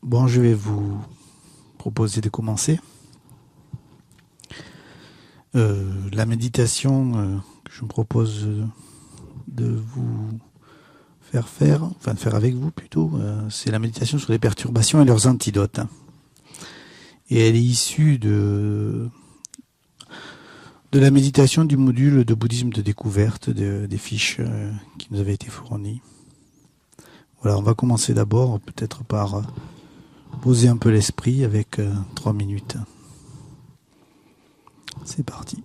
Bon, je vais vous proposer de commencer. La méditation que je me propose de vous de faire avec vous plutôt, c'est la méditation sur les perturbations et leurs antidotes. Et elle est issue de la méditation du module de bouddhisme de découverte des fiches qui nous avaient été fournies. Voilà, on va commencer d'abord peut-être par poser un peu l'esprit avec 3 minutes. C'est parti.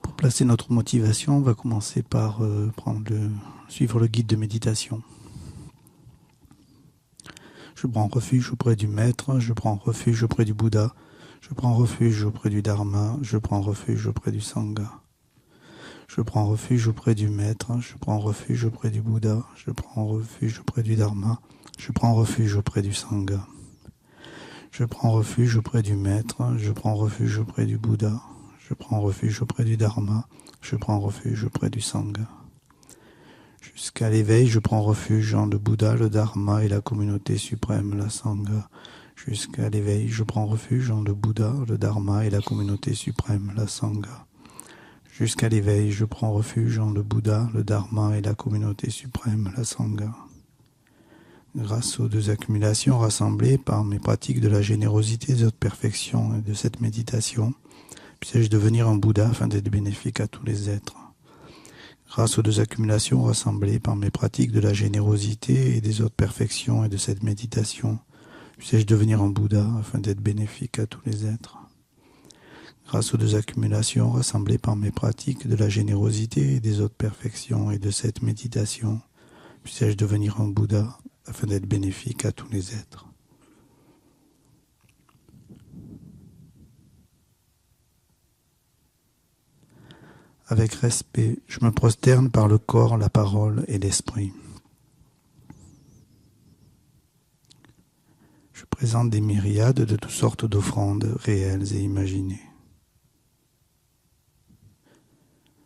Pour placer notre motivation, on va commencer par suivre le guide de méditation. Je prends refuge auprès du Maître, je prends refuge auprès du Bouddha, je prends refuge auprès du Dharma, je prends refuge auprès du Sangha. Je prends refuge auprès du Maître, je prends refuge auprès du Bouddha, je prends refuge auprès du Dharma, je prends refuge auprès du Sangha. Je prends refuge auprès du Maître, je prends refuge auprès du Bouddha, je prends refuge auprès du Dharma, je prends refuge auprès du Sangha. Jusqu'à l'éveil, je prends refuge en le Bouddha, le Dharma et la communauté suprême, la Sangha. Jusqu'à l'éveil, je prends refuge en le Bouddha, le Dharma et la communauté suprême, la Sangha. Jusqu'à l'éveil, je prends refuge en le Bouddha, le Dharma et la communauté suprême, la Sangha. Grâce aux 2 accumulations rassemblées par mes pratiques de la générosité, des autres perfections et de cette méditation, puisse-je devenir un Bouddha afin d'être bénéfique à tous les êtres. Grâce aux 2 accumulations rassemblées par mes pratiques de la générosité et des autres perfections et de cette méditation, puisse-je devenir un Bouddha afin d'être bénéfique à tous les êtres. Grâce aux 2 accumulations rassemblées par mes pratiques de la générosité et des autres perfections et de cette méditation, puisse-je devenir un Bouddha afin d'être bénéfique à tous les êtres. Avec respect, je me prosterne par le corps, la parole et l'esprit. Je présente des myriades de toutes sortes d'offrandes réelles et imaginées.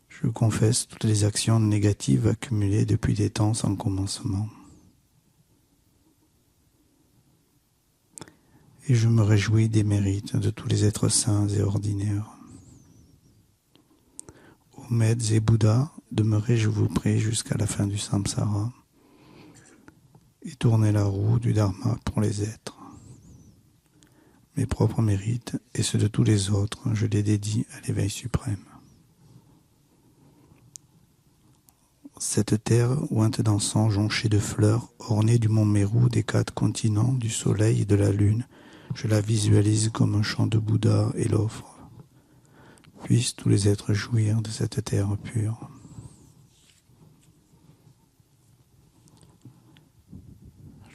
Je confesse toutes les actions négatives accumulées depuis des temps sans commencement. Et je me réjouis des mérites de tous les êtres saints et ordinaires. Ô maîtres et Bouddhas, demeurez, je vous prie, jusqu'à la fin du samsara et tournez la roue du dharma pour les êtres. Mes propres mérites et ceux de tous les autres, je les dédie à l'éveil suprême. Cette terre, ointe d'encens jonchée de fleurs, ornée du mont Mérou, des 4 continents, du soleil et de la lune, je la visualise comme un champ de Bouddha et l'offre. Puissent tous les êtres jouir de cette terre pure.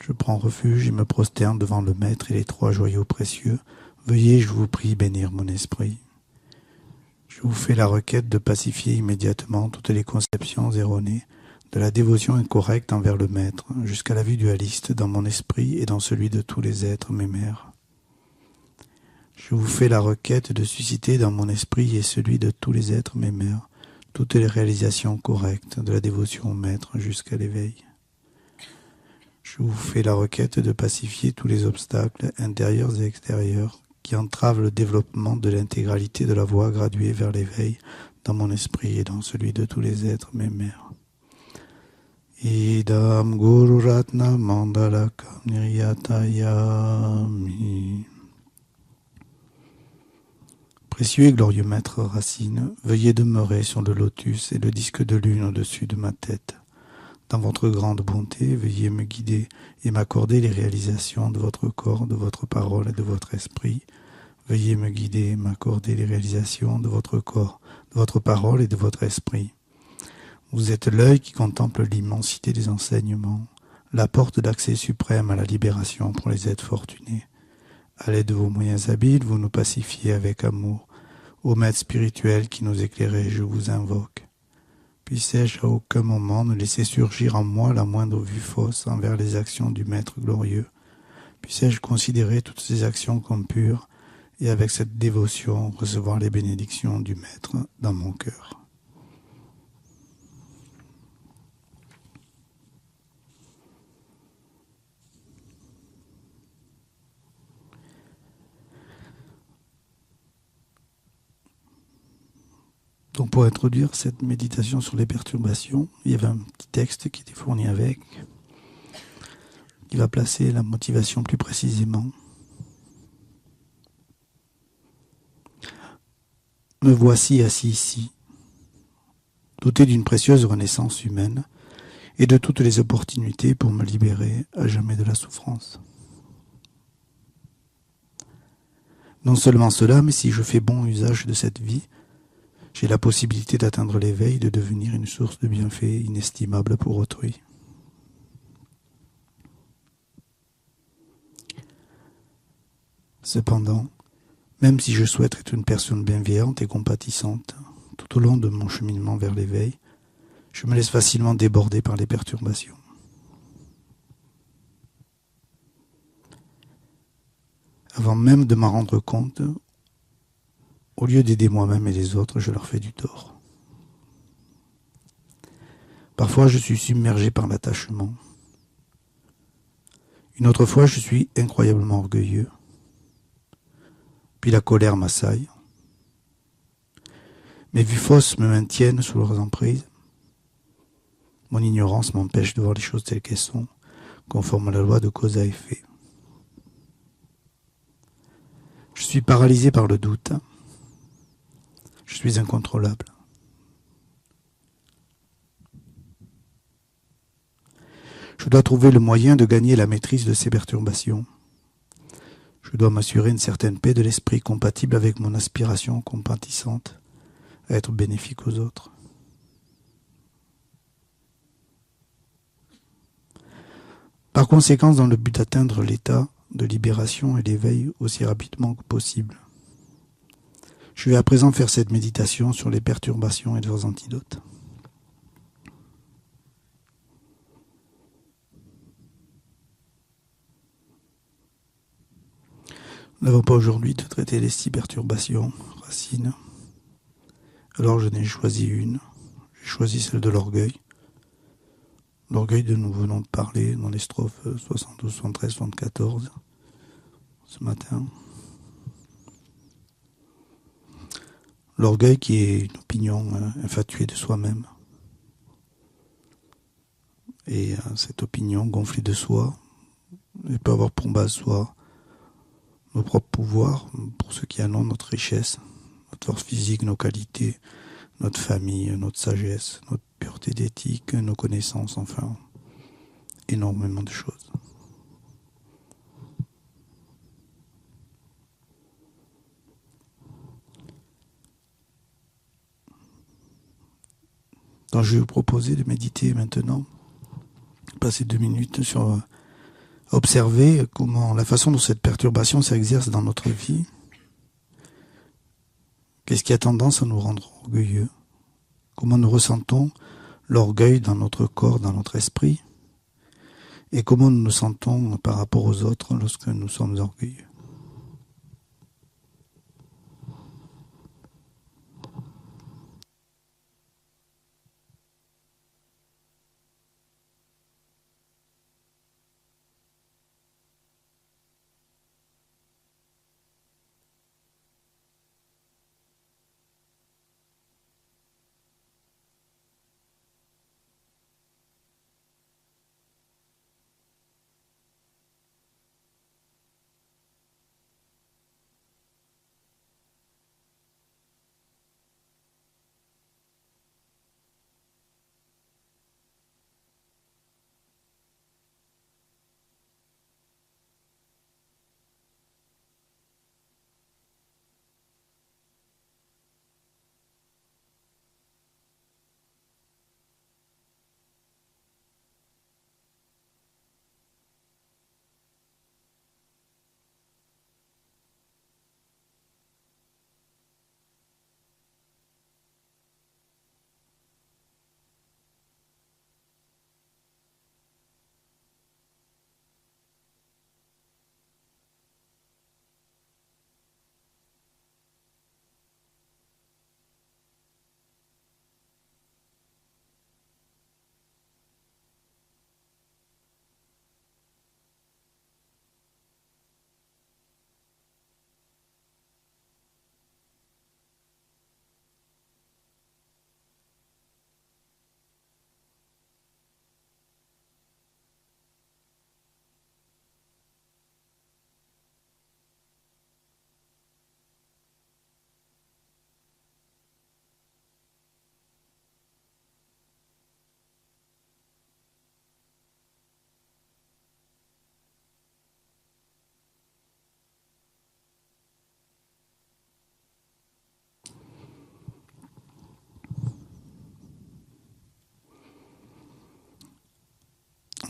Je prends refuge et me prosterne devant le Maître et les 3 joyaux précieux. Veuillez, je vous prie, bénir mon esprit. Je vous fais la requête de pacifier immédiatement toutes les conceptions erronées, de la dévotion incorrecte envers le Maître, jusqu'à la vue dualiste dans mon esprit et dans celui de tous les êtres, mes mères. Je vous fais la requête de susciter dans mon esprit et celui de tous les êtres, mes mères, toutes les réalisations correctes de la dévotion au Maître jusqu'à l'éveil. Je vous fais la requête de pacifier tous les obstacles intérieurs et extérieurs qui entravent le développement de l'intégralité de la voie graduée vers l'éveil dans mon esprit et dans celui de tous les êtres, mes mères. Idam Guru Ratna Mandalakam Niryatayami. Précieux et glorieux Maître Racine, veuillez demeurer sur le lotus et le disque de lune au-dessus de ma tête. Dans votre grande bonté, veuillez me guider et m'accorder les réalisations de votre corps, de votre parole et de votre esprit. Veuillez me guider et m'accorder les réalisations de votre corps, de votre parole et de votre esprit. Vous êtes l'œil qui contemple l'immensité des enseignements, la porte d'accès suprême à la libération pour les êtres fortunés. À l'aide de vos moyens habiles, vous nous pacifiez avec amour. Ô Maître spirituel qui nous éclairez, je vous invoque. Puissais-je à aucun moment ne laisser surgir en moi la moindre vue fausse envers les actions du Maître glorieux. Puissais-je considérer toutes ces actions comme pures et avec cette dévotion recevoir les bénédictions du Maître dans mon cœur. Donc pour introduire cette méditation sur les perturbations, il y avait un petit texte qui était fourni avec, qui va placer la motivation plus précisément. Me voici assis ici, doté d'une précieuse renaissance humaine et de toutes les opportunités pour me libérer à jamais de la souffrance. Non seulement cela, mais si je fais bon usage de cette vie, j'ai la possibilité d'atteindre l'éveil, de devenir une source de bienfaits inestimable pour autrui. Cependant, même si je souhaite être une personne bienveillante et compatissante, tout au long de mon cheminement vers l'éveil, je me laisse facilement déborder par les perturbations. Avant même de m'en rendre compte, au lieu d'aider moi-même et les autres, je leur fais du tort. Parfois, je suis submergé par l'attachement. Une autre fois, je suis incroyablement orgueilleux. Puis la colère m'assaille. Mes vues fausses me maintiennent sous leurs emprises. Mon ignorance m'empêche de voir les choses telles qu'elles sont, conforme à la loi de cause à effet. Je suis paralysé par le doute. Je suis incontrôlable. Je dois trouver le moyen de gagner la maîtrise de ces perturbations. Je dois m'assurer une certaine paix de l'esprit compatible avec mon aspiration compatissante à être bénéfique aux autres. Par conséquent, dans le but d'atteindre l'état de libération et d'éveil aussi rapidement que possible. Je vais à présent faire cette méditation sur les perturbations et leurs antidotes. Nous n'avons pas aujourd'hui de traiter les 6 perturbations, racines. Alors je n'ai choisi une. J'ai choisi celle de l'orgueil. L'orgueil dont nous venons de parler dans les strophes 72, 73, 74 ce matin. L'orgueil qui est une opinion infatuée de soi-même. Et cette opinion gonflée de soi, elle peut avoir pour base soit nos propres pouvoirs, pour ceux qui en ont, notre richesse, notre force physique, nos qualités, notre famille, notre sagesse, notre pureté d'éthique, nos connaissances, enfin, énormément de choses. Donc je vais vous proposer de méditer maintenant, passer 2 minutes sur observer comment la façon dont cette perturbation s'exerce dans notre vie. Qu'est-ce qui a tendance à nous rendre orgueilleux? Comment nous ressentons l'orgueil dans notre corps, dans notre esprit? Et comment nous nous sentons par rapport aux autres lorsque nous sommes orgueilleux?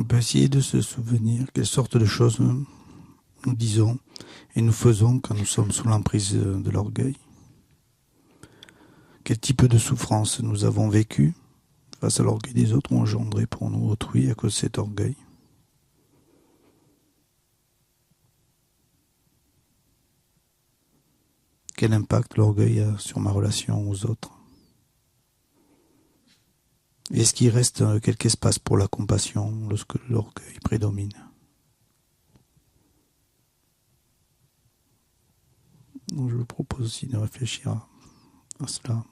On peut essayer de se souvenir quelles sortes de choses nous disons et nous faisons quand nous sommes sous l'emprise de l'orgueil. Quel type de souffrance nous avons vécu face à l'orgueil des autres ou engendré pour nous autrui à cause de cet orgueil. Quel impact l'orgueil a sur ma relation aux autres? Est-ce qu'il reste quelque espace pour la compassion lorsque l'orgueil prédomine? Donc je vous propose aussi de réfléchir à cela.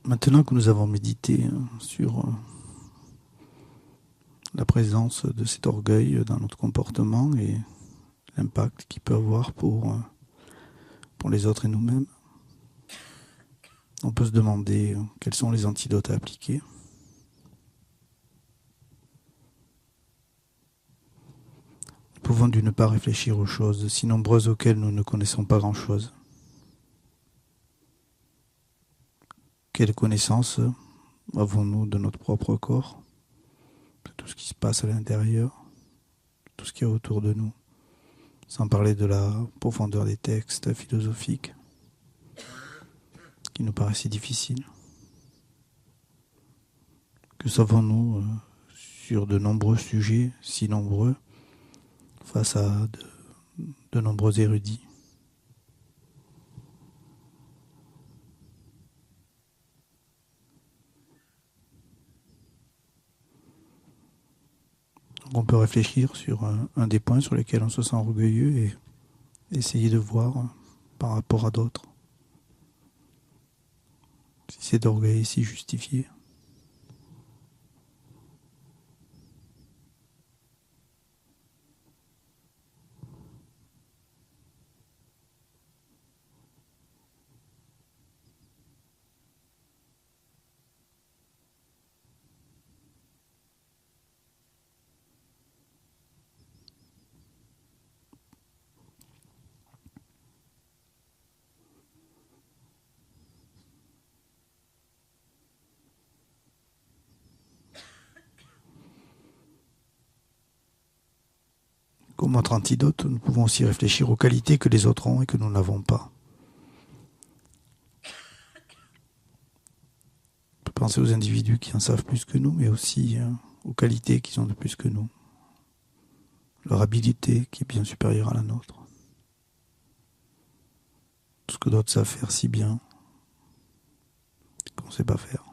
Maintenant que nous avons médité sur la présence de cet orgueil dans notre comportement et l'impact qu'il peut avoir pour les autres et nous-mêmes, on peut se demander quels sont les antidotes à appliquer. Nous pouvons d'une part réfléchir aux choses si nombreuses auxquelles nous ne connaissons pas grand-chose. Quelle connaissance avons-nous de notre propre corps, de tout ce qui se passe à l'intérieur, de tout ce qui est autour de nous, sans parler de la profondeur des textes philosophiques qui nous paraissent si difficiles. Que savons-nous sur de nombreux sujets, si nombreux, face à de nombreux érudits? On peut réfléchir sur un des points sur lesquels on se sent orgueilleux et essayer de voir par rapport à d'autres si cet orgueil est si justifié. Comme autre antidote, nous pouvons aussi réfléchir aux qualités que les autres ont et que nous n'avons pas. On peut penser aux individus qui en savent plus que nous, mais aussi aux qualités qu'ils ont de plus que nous. Leur habileté qui est bien supérieure à la nôtre. Tout ce que d'autres savent faire si bien qu'on ne sait pas faire.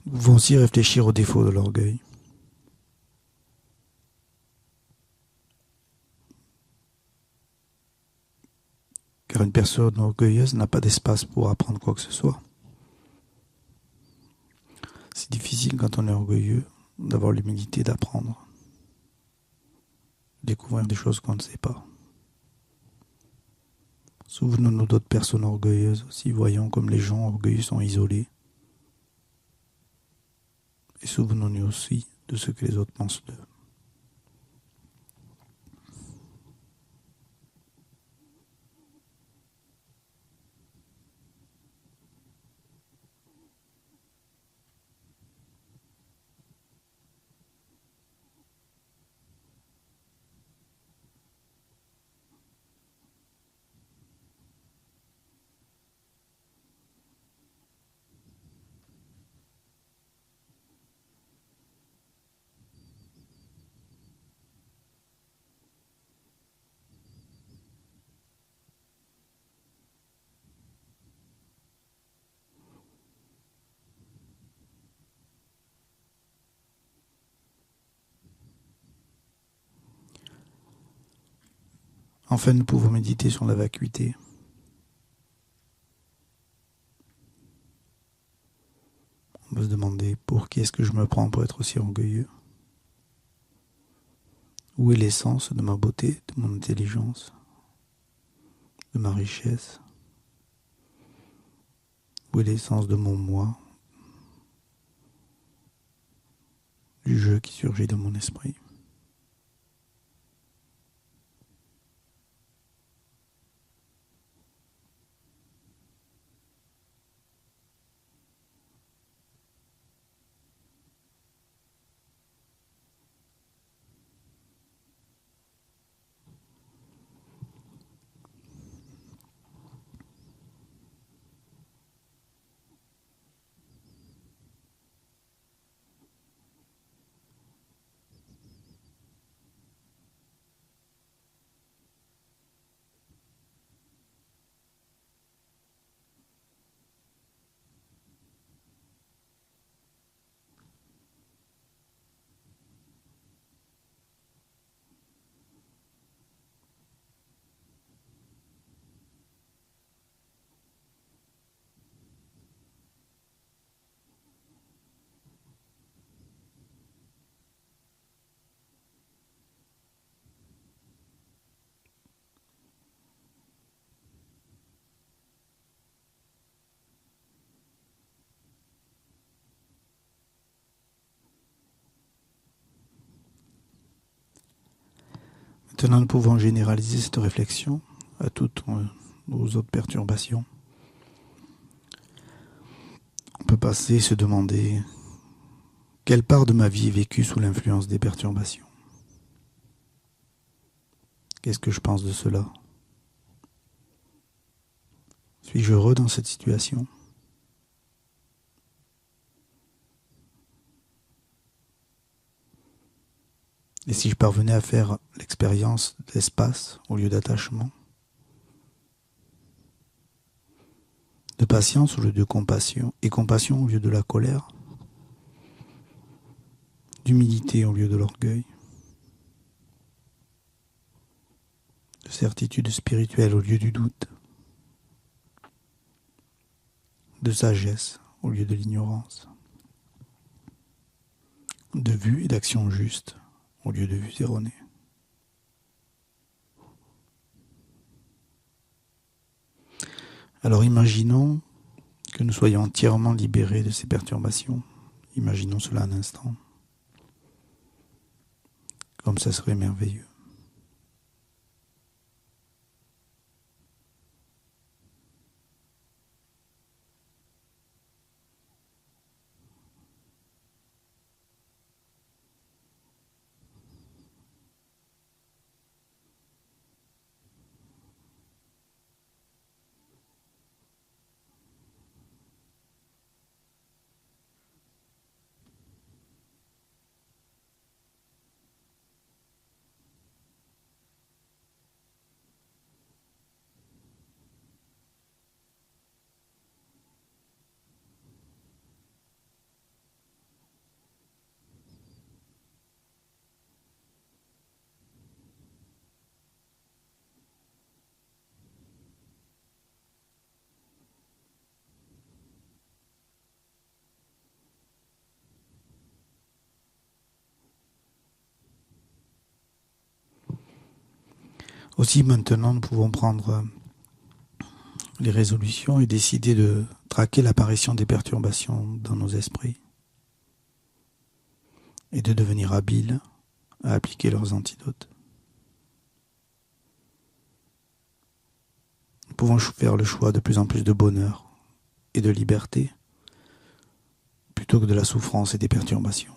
Nous pouvons aussi réfléchir aux défauts de l'orgueil. Car une personne orgueilleuse n'a pas d'espace pour apprendre quoi que ce soit. C'est difficile quand on est orgueilleux d'avoir l'humilité d'apprendre, de découvrir des choses qu'on ne sait pas. Souvenons-nous d'autres personnes orgueilleuses aussi, voyons comme les gens orgueilleux sont isolés. Et souvenons-nous aussi de ce que les autres pensent d'eux. Enfin, nous pouvons méditer sur la vacuité. On peut se demander pour qui est-ce que je me prends pour être aussi orgueilleux? Où est l'essence de ma beauté, de mon intelligence, de ma richesse? Où est l'essence de mon moi, du jeu qui surgit dans mon esprit? Maintenant, nous pouvons généraliser cette réflexion à toutes nos autres perturbations. On peut passer et se demander quelle part de ma vie est vécue sous l'influence des perturbations. Qu'est-ce que je pense de cela? Suis-je heureux dans cette situation? Et si je parvenais à faire l'expérience d'espace au lieu d'attachement, de patience au lieu de compassion, et compassion au lieu de la colère, d'humilité au lieu de l'orgueil, de certitude spirituelle au lieu du doute, de sagesse au lieu de l'ignorance, de vue et d'action juste au lieu de vues erronées. Alors imaginons que nous soyons entièrement libérés de ces perturbations. Imaginons cela un instant. Comme ça serait merveilleux. Aussi maintenant, nous pouvons prendre les résolutions et décider de traquer l'apparition des perturbations dans nos esprits et de devenir habiles à appliquer leurs antidotes. Nous pouvons faire le choix de plus en plus de bonheur et de liberté plutôt que de la souffrance et des perturbations.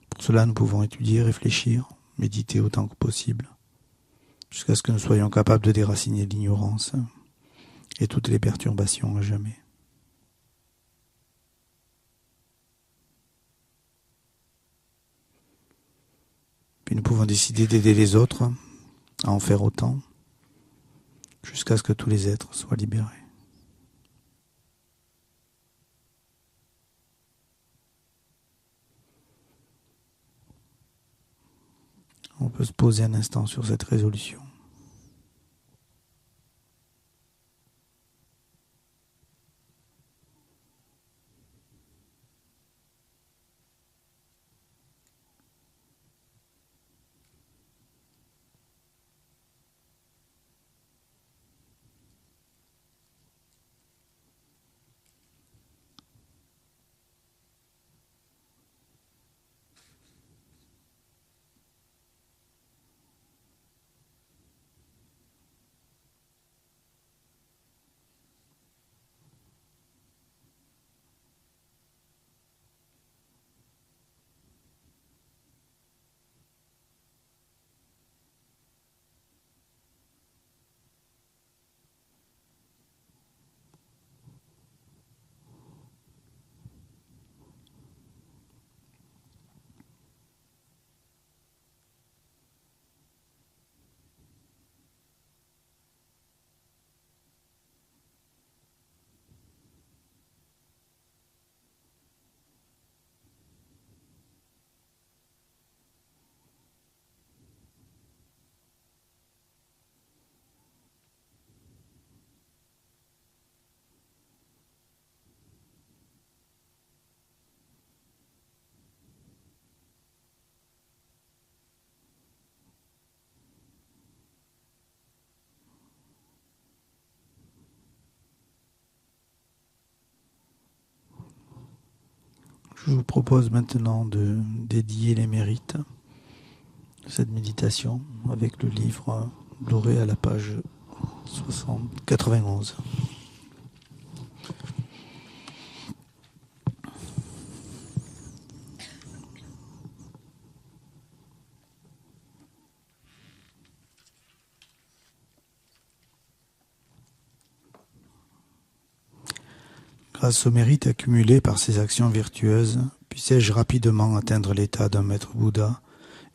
Pour cela, nous pouvons étudier, réfléchir, méditer autant que possible, jusqu'à ce que nous soyons capables de déraciner l'ignorance et toutes les perturbations à jamais. Puis nous pouvons décider d'aider les autres à en faire autant, jusqu'à ce que tous les êtres soient libérés. On peut se poser un instant sur cette résolution. Je vous propose maintenant de dédier les mérites de cette méditation avec le livre Doré à la page 91. Grâce au mérite accumulé par ces actions vertueuses, puissais-je rapidement atteindre l'état d'un maître Bouddha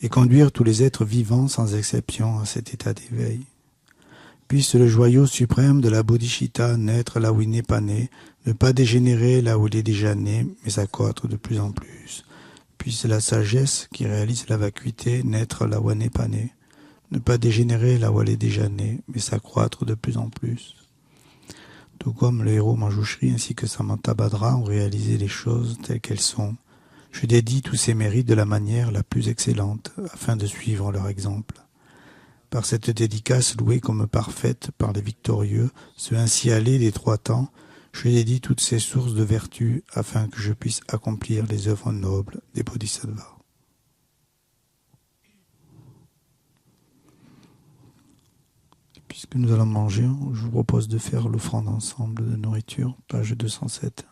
et conduire tous les êtres vivants sans exception à cet état d'éveil. Puisse le joyau suprême de la bodhicitta naître là où il n'est pas né, ne pas dégénérer là où il est déjà né, mais s'accroître de plus en plus. Puisse la sagesse qui réalise la vacuité naître là où elle n'est pas née, ne pas dégénérer là où elle est déjà née, mais s'accroître de plus en plus. Tout comme le héros Manjushri ainsi que Samantabhadra ont réalisé les choses telles qu'elles sont, je dédie tous ces mérites de la manière la plus excellente, afin de suivre leur exemple. Par cette dédicace louée comme parfaite par les victorieux, ceux ainsi allés des trois temps, je dédie toutes ces sources de vertu, afin que je puisse accomplir les œuvres nobles des Bodhisattvas. Puisque nous allons manger, je vous propose de faire l'offrande ensemble de nourriture, page 207.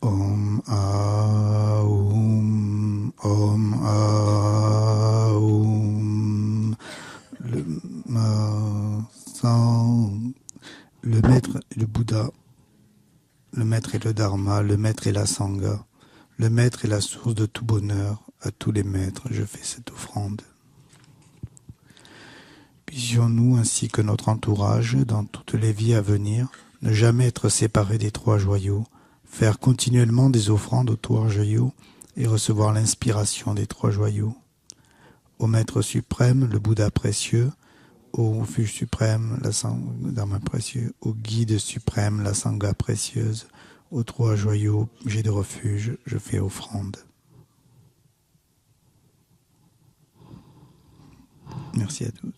Om Aum, Om Aum. Le maître et le Bouddha, le maître est le Dharma, le maître est la Sangha, le maître est la source de tout bonheur. À tous les maîtres, je fais cette offrande. Puissions-nous, ainsi que notre entourage, dans toutes les vies à venir, ne jamais être séparés des trois joyaux, faire continuellement des offrandes aux trois joyaux et recevoir l'inspiration des trois joyaux. Au Maître suprême, le Bouddha précieux, au refuge suprême, la Dharma précieux, au guide suprême, la Sangha précieuse, aux trois joyaux, j'ai de refuge, je fais offrande. Merci à tous.